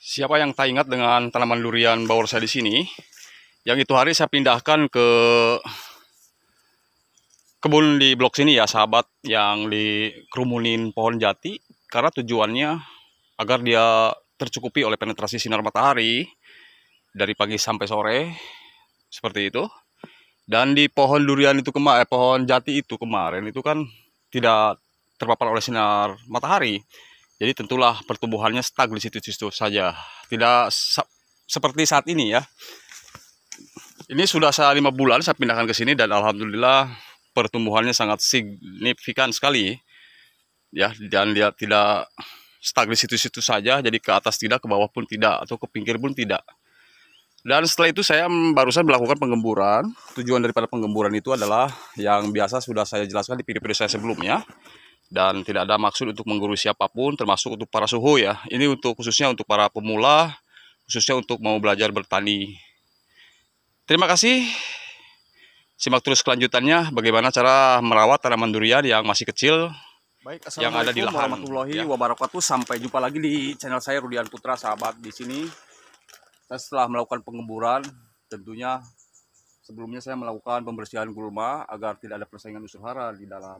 Siapa yang tak ingat dengan tanaman durian bawor saya di sini? Yang itu hari saya pindahkan ke kebun di blok sini ya, sahabat, yang dikerumunin pohon jati karena tujuannya agar dia tercukupi oleh penetrasi sinar matahari dari pagi sampai sore seperti itu. Dan di pohon durian itu pohon jati itu kemarin itu kan tidak terpapar oleh sinar matahari. Jadi tentulah pertumbuhannya stuck di situ-situ saja. Tidak seperti saat ini ya. Ini sudah 5 bulan saya pindahkan ke sini dan alhamdulillah pertumbuhannya sangat signifikan sekali ya, dan dia tidak stuck di situ-situ saja, jadi ke atas tidak, ke bawah pun tidak, atau ke pinggir pun tidak. Dan setelah itu saya barusan melakukan penggemburan. Tujuan daripada penggemburan itu adalah yang biasa sudah saya jelaskan di video-video saya sebelumnya, dan tidak ada maksud untuk menggurui siapapun, termasuk untuk para suhu ya. Ini khususnya untuk para pemula, khususnya untuk mau belajar bertani. Terima kasih. Simak terus kelanjutannya bagaimana cara merawat tanaman durian yang masih kecil. Baik, yang ada di lahan. Warahmatullahi wabarakatuh. Sampai jumpa lagi di channel saya Rudian Putra, sahabat. Di sini saya setelah melakukan penggemburan, tentunya sebelumnya saya melakukan pembersihan gulma agar tidak ada persaingan unsur hara di dalam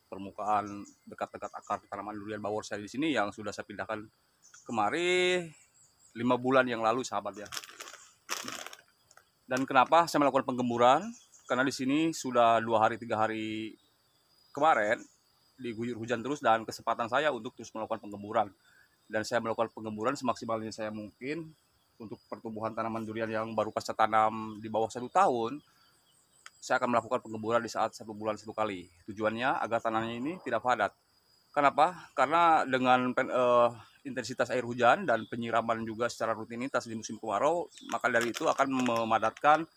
permukaan dekat-dekat akar tanaman durian bawor saya di sini yang sudah saya pindahkan kemarin 5 bulan yang lalu, sahabat ya. Dan kenapa saya melakukan penggemburan? Karena di sini sudah 2 hari 3 hari kemarin diguyur hujan terus, dan kesempatan saya untuk terus melakukan penggemburan. Dan saya melakukan penggemburan semaksimalnya saya mungkin untuk pertumbuhan tanaman durian yang baru pasca tanam di bawah 1 tahun. Saya akan melakukan penggemburan di saat 1 bulan 1 kali. Tujuannya agar tanahnya ini tidak padat. Kenapa? Karena dengan intensitas air hujan dan penyiraman juga secara rutinitas di musim kemarau, maka dari itu akan memadatkan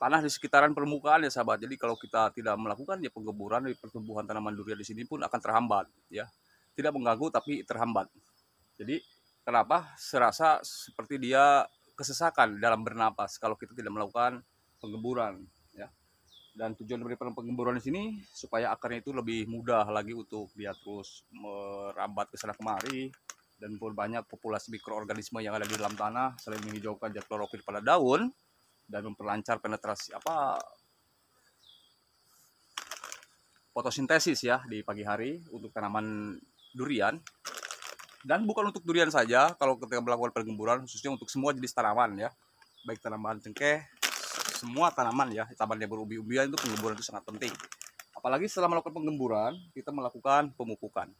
tanah di sekitaran permukaan ya, sahabat. Jadi kalau kita tidak melakukan ya penggemburan, pertumbuhan tanaman durian di sini pun akan terhambat ya. Tidak mengganggu tapi terhambat. Jadi kenapa serasa seperti dia kesesakan dalam bernapas kalau kita tidak melakukan penggemburan ya. Dan tujuan dari penggemburan di sini supaya akarnya itu lebih mudah lagi untuk dia terus merambat ke sana kemari dan memperbanyak populasi mikroorganisme yang ada di dalam tanah, selain menghijaukan zat klorofil pada daun dan memperlancar penetrasi fotosintesis ya di pagi hari untuk tanaman durian. Dan bukan untuk durian saja, kalau ketika melakukan penggemburan khususnya untuk semua jenis tanaman ya, baik tanaman cengkeh, semua tanaman ya, tanaman yang berubi-ubian, itu penggemburan itu sangat penting. Apalagi setelah melakukan penggemburan, kita melakukan pemupukan.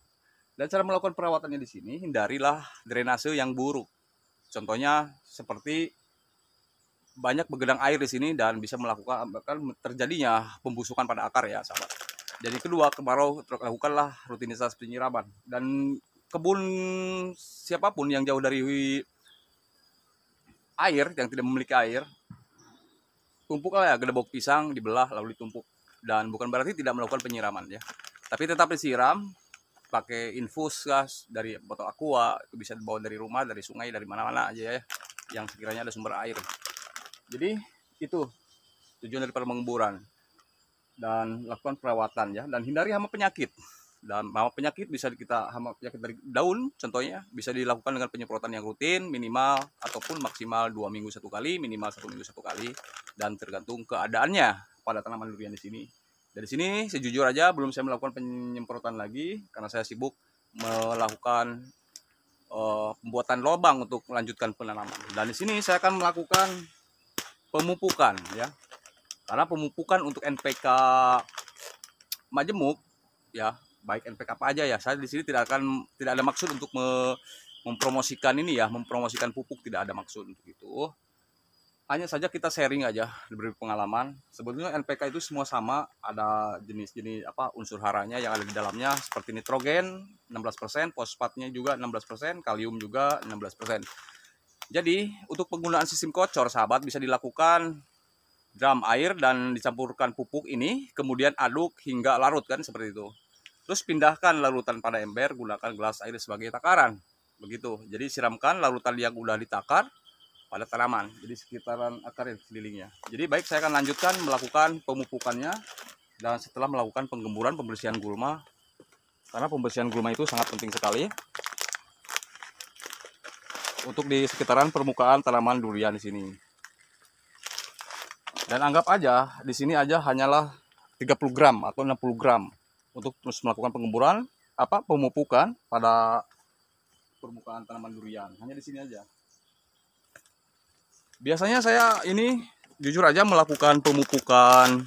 Dan cara melakukan perawatannya di sini, hindarilah drainase yang buruk. Contohnya seperti banyak begenang air di sini dan bisa melakukan terjadinya pembusukan pada akar ya, sahabat. Jadi kedua, kemarau lakukanlah rutinitas penyiraman. Dan kebun siapapun yang jauh dari air, yang tidak memiliki air, tumpuklah ya gedebok pisang, dibelah lalu ditumpuk. Dan bukan berarti tidak melakukan penyiraman ya, tapi tetap disiram pakai infus gas dari botol aqua, itu bisa dibawa dari rumah, dari sungai, dari mana-mana aja ya yang sekiranya ada sumber air. Jadi itu tujuan daripada penggemburan. Dan lakukan perawatan ya, dan hindari hama penyakit. Dan hama penyakit bisa hama penyakit dari daun contohnya bisa dilakukan dengan penyemprotan yang rutin minimal ataupun maksimal 2 minggu 1 kali, minimal 1 minggu 1 kali, dan tergantung keadaannya pada tanaman durian di sini. Dari sini sejujur aja belum saya melakukan penyemprotan lagi karena saya sibuk melakukan pembuatan lubang untuk melanjutkan penanaman. Dan di sini saya akan melakukan pemupukan ya. Karena pemupukan untuk NPK majemuk ya, baik NPK apa aja ya, saya di sini tidak ada maksud untuk mempromosikan ini ya, mempromosikan pupuk, tidak ada maksud untuk itu. Hanya saja kita sharing aja, diberi pengalaman. Sebetulnya NPK itu semua sama, ada jenis-jenis unsur haranya yang ada di dalamnya seperti nitrogen 16%, fosfatnya juga 16%, kalium juga 16%. Jadi untuk penggunaan sistem kocor, sahabat, bisa dilakukan drum air dan dicampurkan pupuk ini, kemudian aduk hingga larut kan seperti itu. Terus pindahkan larutan pada ember, gunakan gelas air sebagai takaran. Begitu. Jadi siramkan larutan yang udah ditakar pada tanaman, jadi sekitaran akar sekelilingnya. Jadi baik, saya akan lanjutkan melakukan pemupukannya dan setelah melakukan penggemburan, pembersihan gulma, karena pembersihan gulma itu sangat penting sekali untuk di sekitaran permukaan tanaman durian di sini. Dan anggap aja di sini aja hanyalah 30 gram atau 60 gram untuk terus melakukan pemupukan pada permukaan tanaman durian. Hanya di sini aja. Biasanya saya ini jujur aja melakukan pemupukan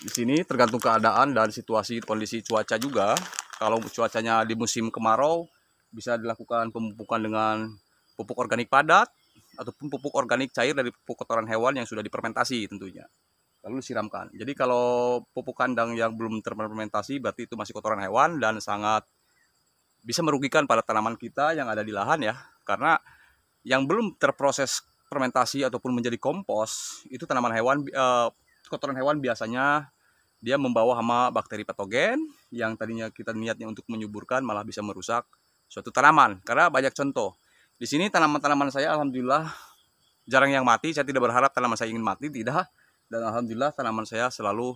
di sini tergantung keadaan dan situasi kondisi cuaca juga. Kalau cuacanya di musim kemarau bisa dilakukan pemupukan dengan pupuk organik padat ataupun pupuk organik cair dari pupuk kotoran hewan yang sudah difermentasi tentunya. Lalu disiramkan. Jadi kalau pupuk kandang yang belum terfermentasi berarti itu masih kotoran hewan dan sangat bisa merugikan pada tanaman kita yang ada di lahan ya. Karena yang belum terproses fermentasi ataupun menjadi kompos itu tanaman hewan, kotoran hewan biasanya dia membawa hama bakteri patogen yang tadinya kita niatnya untuk menyuburkan malah bisa merusak suatu tanaman. Karena banyak contoh di sini tanaman-tanaman saya alhamdulillah jarang yang mati. Saya tidak berharap tanaman saya ingin mati, tidak. Dan alhamdulillah tanaman saya selalu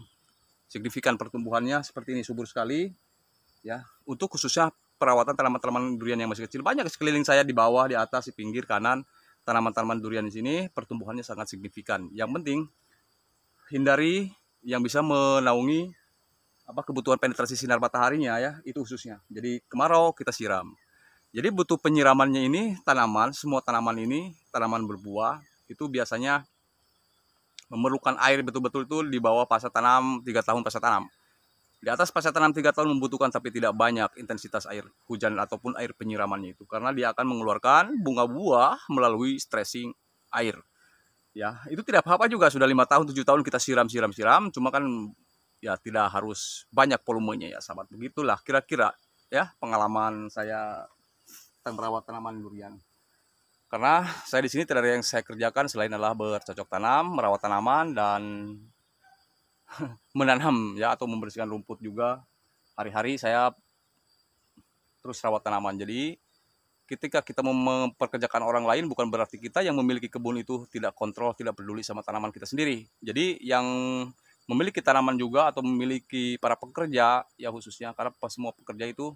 signifikan pertumbuhannya seperti ini, subur sekali ya. Untuk khususnya perawatan tanaman-tanaman durian yang masih kecil, banyak sekeliling saya di bawah, di atas, di pinggir kanan. Tanaman-tanaman durian di sini pertumbuhannya sangat signifikan. Yang penting hindari yang bisa menaungi kebutuhan penetrasi sinar mataharinya ya, itu khususnya. Jadi kemarau kita siram. Jadi butuh penyiramannya ini tanaman, semua tanaman ini, tanaman berbuah itu biasanya memerlukan air betul-betul itu di bawah pasca tanam 3 tahun pasca tanam. Di atas pasca tanam 3 tahun membutuhkan tapi tidak banyak intensitas air hujan ataupun air penyiramannya itu. Karena dia akan mengeluarkan bunga buah melalui stressing air. Ya, itu tidak apa-apa juga sudah 5 tahun, 7 tahun kita siram. Cuma kan ya tidak harus banyak volumenya ya sahabat. Begitulah kira-kira ya pengalaman saya tentang merawat tanaman durian. Karena saya di sini tidak ada yang saya kerjakan selain adalah bercocok tanam, merawat tanaman dan menanam ya atau membersihkan rumput juga. Hari-hari saya terus rawat tanaman. Jadi ketika kita memperkerjakan orang lain bukan berarti kita yang memiliki kebun itu tidak kontrol, tidak peduli sama tanaman kita sendiri. Jadi yang memiliki tanaman juga atau memiliki para pekerja ya khususnya, karena semua pekerja itu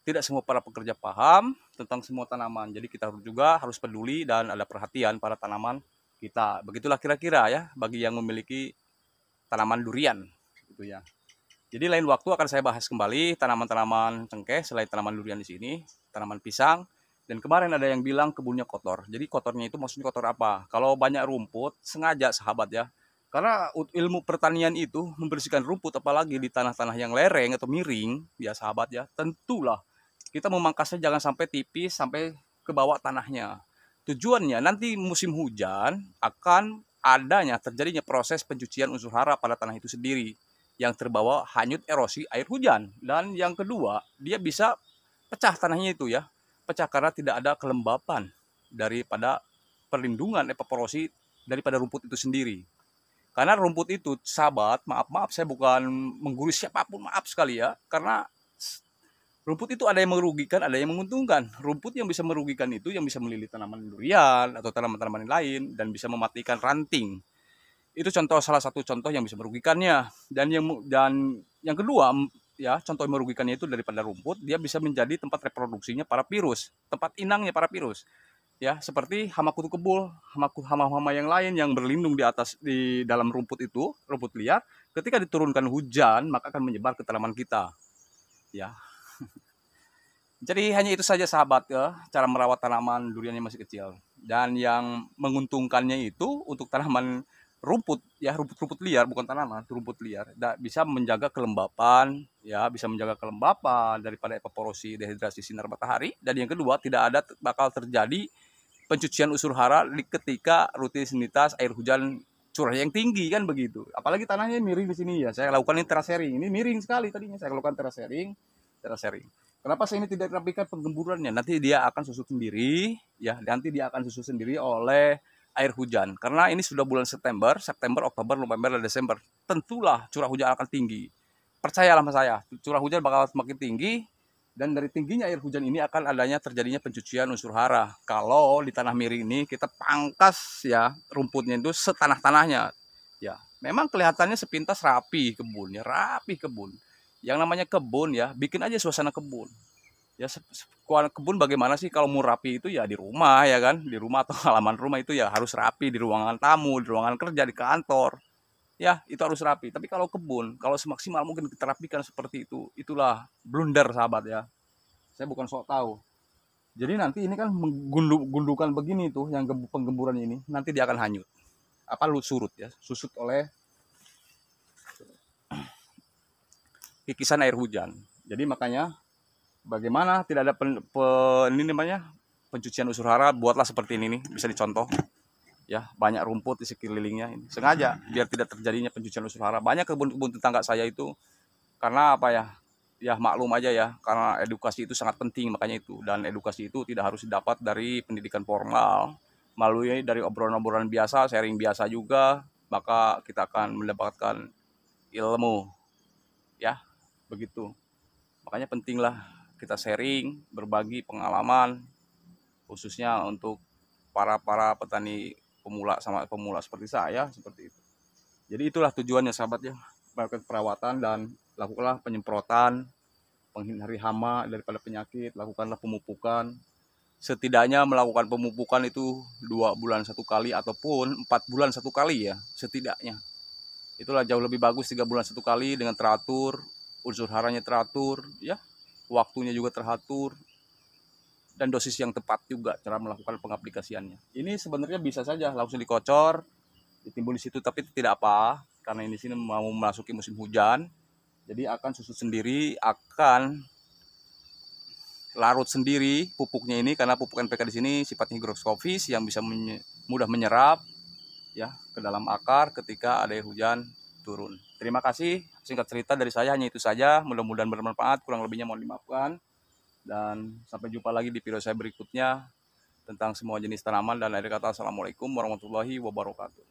tidak semua para pekerja paham tentang semua tanaman. Jadi kita juga harus peduli dan ada perhatian pada tanaman kita. Begitulah kira-kira ya bagi yang memiliki tanaman durian gitu ya. Jadi lain waktu akan saya bahas kembali tanaman-tanaman cengkeh selain tanaman durian di sini, tanaman pisang. Dan kemarin ada yang bilang kebunnya kotor. Jadi kotornya itu maksudnya kotor apa? Kalau banyak rumput sengaja sahabat ya. Karena ilmu pertanian itu membersihkan rumput apalagi di tanah-tanah yang lereng atau miring ya sahabat ya. Tentulah kita memangkasnya jangan sampai tipis sampai ke bawah tanahnya. Tujuannya nanti musim hujan akan terjadinya proses pencucian unsur hara pada tanah itu sendiri yang terbawa hanyut erosi air hujan. Dan yang kedua, dia bisa pecah tanahnya itu ya. Pecah karena tidak ada kelembapan daripada perlindungan evaporosi daripada rumput itu sendiri. Karena rumput itu, sahabat, maaf saya bukan menggurui siapapun, maaf sekali ya. Karena rumput itu ada yang merugikan, ada yang menguntungkan. Rumput yang bisa merugikan itu yang bisa melilit tanaman durian atau tanaman-tanaman lain dan bisa mematikan ranting. Itu salah satu contoh yang bisa merugikannya. Dan yang kedua ya, contoh yang merugikannya itu daripada rumput, dia bisa menjadi tempat reproduksinya para virus, tempat inangnya para virus. Ya, seperti hama kutu kebul, hama-hama yang lain yang berlindung di dalam rumput itu, rumput liar, ketika diturunkan hujan maka akan menyebar ke tanaman kita. Ya. Jadi hanya itu saja sahabat ya, cara merawat tanaman durian yang masih kecil. Dan yang menguntungkannya itu untuk tanaman rumput ya, rumput liar bukan tanaman, rumput liar. Bisa menjaga kelembapan ya, bisa menjaga kelembapan daripada evaporosi dehidrasi sinar matahari. Dan yang kedua tidak bakal terjadi pencucian unsur hara ketika rutinitas air hujan curah yang tinggi kan begitu. Apalagi tanahnya miring di sini ya. Saya lakukan ini terasering. Ini miring sekali tadinya saya lakukan terasering. Kenapa saya ini tidak rapikan penggemburannya? Nanti dia akan susut sendiri ya. Nanti dia akan susut sendiri oleh air hujan. Karena ini sudah bulan September, Oktober, November, dan Desember. Tentulah curah hujan akan tinggi. Percayalah sama saya, curah hujan bakal semakin tinggi. Dan dari tingginya air hujan ini akan terjadinya pencucian unsur hara. Kalau di tanah miring ini kita pangkas ya rumputnya itu setanah-tanahnya. Ya, memang kelihatannya sepintas rapi kebunnya, rapi kebun. Yang namanya kebun ya, bikin aja suasana kebun. Ya kebun bagaimana sih kalau mau rapi itu ya di rumah ya kan, di rumah atau halaman rumah itu ya harus rapi, di ruangan tamu, di ruangan kerja, di kantor, ya itu harus rapi. Tapi kalau kebun, kalau semaksimal mungkin kita rapikan seperti itu, itulah blunder sahabat ya. Saya bukan sok tahu. Jadi nanti ini kan gundukan begini tuh yang penggemburan ini, nanti dia akan hanyut. Apa lu surut ya, susut oleh kikisan air hujan. Jadi makanya bagaimana tidak ada ini namanya pencucian unsur hara, buatlah seperti ini nih, bisa dicontoh ya, banyak rumput di sekelilingnya ini. Sengaja biar tidak terjadinya pencucian unsur hara. Banyak kebun-kebun tetangga saya itu karena apa ya? Ya maklum aja ya, karena edukasi itu sangat penting makanya itu, dan edukasi itu tidak harus didapat dari pendidikan formal, melalui dari obrolan-obrolan biasa, sharing biasa juga, maka kita akan mendapatkan ilmu ya, begitu. Makanya pentinglah kita sharing, berbagi pengalaman, khususnya untuk para petani pemula sama pemula seperti saya, seperti itu. Jadi itulah tujuannya sahabat ya, melakukan perawatan dan lakukanlah penyemprotan, menghindari hama daripada penyakit, lakukanlah pemupukan. Setidaknya melakukan pemupukan itu 2 bulan 1 kali ataupun 4 bulan 1 kali ya, setidaknya. Itulah jauh lebih bagus 3 bulan 1 kali dengan teratur, unsur haranya teratur, ya, waktunya juga teratur, dan dosis yang tepat juga cara melakukan pengaplikasiannya. Ini sebenarnya bisa saja langsung dikocor, ditimbun di situ, tapi tidak apa, karena ini sini mau memasuki musim hujan, jadi akan susut sendiri, akan larut sendiri pupuknya ini, karena pupuk NPK di sini sifatnya higroskopis yang bisa mudah menyerap ya ke dalam akar ketika ada hujan turun. Terima kasih, singkat cerita dari saya hanya itu saja, mudah-mudahan bermanfaat, kurang lebihnya mohon dimaafkan. Dan sampai jumpa lagi di video saya berikutnya tentang semua jenis tanaman, dan akhir kata assalamualaikum warahmatullahi wabarakatuh.